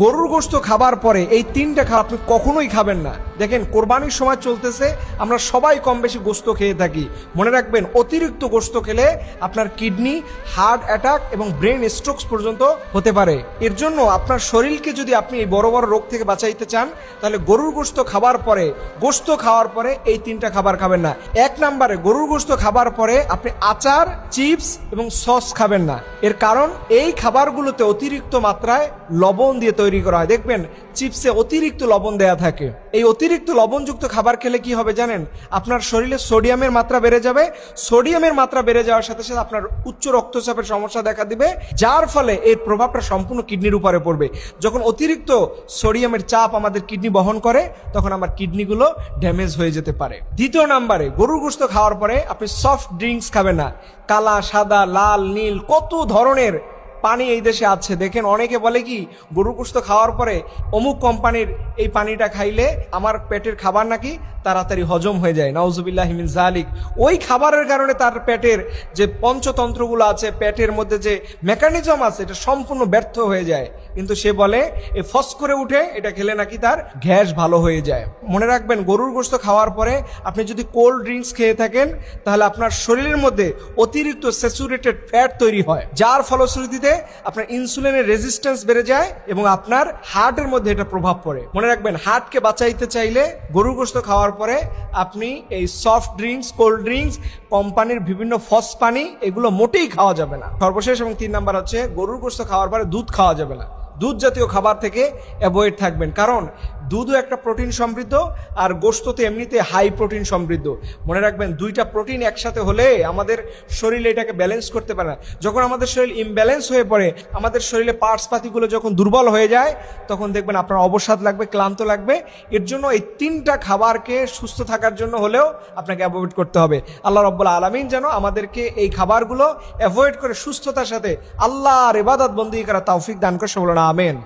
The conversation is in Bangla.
গরুর গোশত খাবার পরে এই তিনটা খাবার আপনি কখনোই খাবেন না। দেখেন কোরবানির সময় চলতেছে, আমরা সবাই কম বেশি গোশত খেয়ে থাকি। মনে রাখবেন অতিরিক্ত গোশত খেলে আপনার কিডনি, হার্ট অ্যাটাক এবং ব্রেন স্ট্রোকস পর্যন্ত হতে পারে। এর জন্য আপনার শরীরকে যদি আপনি এই বড় বড় রোগ থেকে বাঁচাইতে চান, তাহলে গরুর গোশত খাবার পরে এই তিনটা খাবার খাবেন না। এক নম্বরে গরুর গোশত খাবার পরে আপনি আচার, চিপস এবং সস খাবেন না। এর কারণ এই খাবারগুলোতে অতিরিক্ত মাত্রায় লবণ দিয়ে তৈরি করা হয়। দেখবেন চিপসে অতিরিক্ত লবণ দেয়া থাকে। এই অতিরিক্ত লবণযুক্ত খাবার খেলে কি হবে জানেন? আপনার শরীরে সোডিয়ামের মাত্রা বেড়ে যাবে। সোডিয়ামের মাত্রা বেড়ে যাওয়ার সাথে সাথে আপনার উচ্চ রক্তচাপের সমস্যা দেখা দিবে, যার ফলে এর প্রভাবটা সম্পূর্ণ কিডনির উপরে পড়বে। যখন অতিরিক্ত সোডিয়ামের চাপ আমাদের কিডনি বহন করে, তখন আমার কিডনিগুলো ড্যামেজ হয়ে যেতে পারে। দ্বিতীয় নম্বরে গরুর গোশত খাওয়ার পরে আপনি সফট ড্রিঙ্কস খাবেন না। কালা, সাদা, লাল, নীল কত ধরনের পানি এই দেশে আছে। দেখেন অনেকে বলে কি, গরুর গোশত খাওয়ার পরে অমুক কোম্পানির এই পানিটা খাইলে আমার পেটের খাবার নাকি তাড়াতাড়ি হজম হয়ে যায়। নাউজুবিল্লাহি মিন যালিক। ওই খাবারের কারণে তার পেটের যে পঞ্চতন্ত্রগুলো আছে, পেটের মধ্যে যে মেকানিজম আছে, এটা সম্পূর্ণ ব্যর্থ হয়ে যায়। কিন্তু সে বলে এ ফস করে উঠে এটা খেলে নাকি তার গ্যাস ভালো হয়ে যায়। মনে রাখবেন গরুর গোশত খাওয়ার পরে আপনি যদি কোল্ড ড্রিঙ্কস খেয়ে থাকেন, তাহলে আপনার শরীরের মধ্যে অতিরিক্ত স্যাচুরেটেড ফ্যাট তৈরি হয়, যার ফলশ্রুতিতে আপনার ইনসুলিনের রেজিস্ট্যান্স বেড়ে যায় এবং আপনার হার্টের মধ্যে এটা প্রভাব পড়ে। মনে রাখবেন হার্টকে বাঁচাইতে চাইলে গরুর গোশত খাওয়ার পরে আপনি এই সফট ড্রিঙ্কস, কোল্ড ড্রিঙ্কস, কোম্পানির বিভিন্ন ফস পানি এগুলো মোটেই খাওয়া যাবে না। সর্বশেষ এবং 3 নাম্বার হচ্ছে গরুর গোশত খাওয়ার পরে দুধ খাওয়া যাবে না। দুধ জাতীয় খাবার থেকে অ্যাভয়েড থাকবেন, কারণ দুধও একটা প্রোটিন সমৃদ্ধ আর গোশততে এমনিতে হাই প্রোটিন সমৃদ্ধ। মনে রাখবেন দুইটা প্রোটিন একসাথে হলে আমাদের শরীরে এটাকে ব্যালেন্স করতে পারে না। যখন আমাদের শরীর ইমব্যালেন্স হয়ে পড়ে, আমাদের শরীরে পার্টস পাতিগুলো যখন দুর্বল হয়ে যায়, তখন দেখবেন আপনার অবসাদ লাগবে, ক্লান্ত লাগবে। এর জন্য এই 3টা খাবারকে সুস্থ থাকার জন্য হলেও আপনাকে অ্যাভয়েড করতে হবে। আল্লাহ রাব্বুল আলামিন যেন আমাদেরকে এই খাবারগুলো অ্যাভয়েড করে সুস্থতার সাথে আল্লাহর ইবাদত বন্দেগী করা তৌফিক দান করে। বলুন আমিন।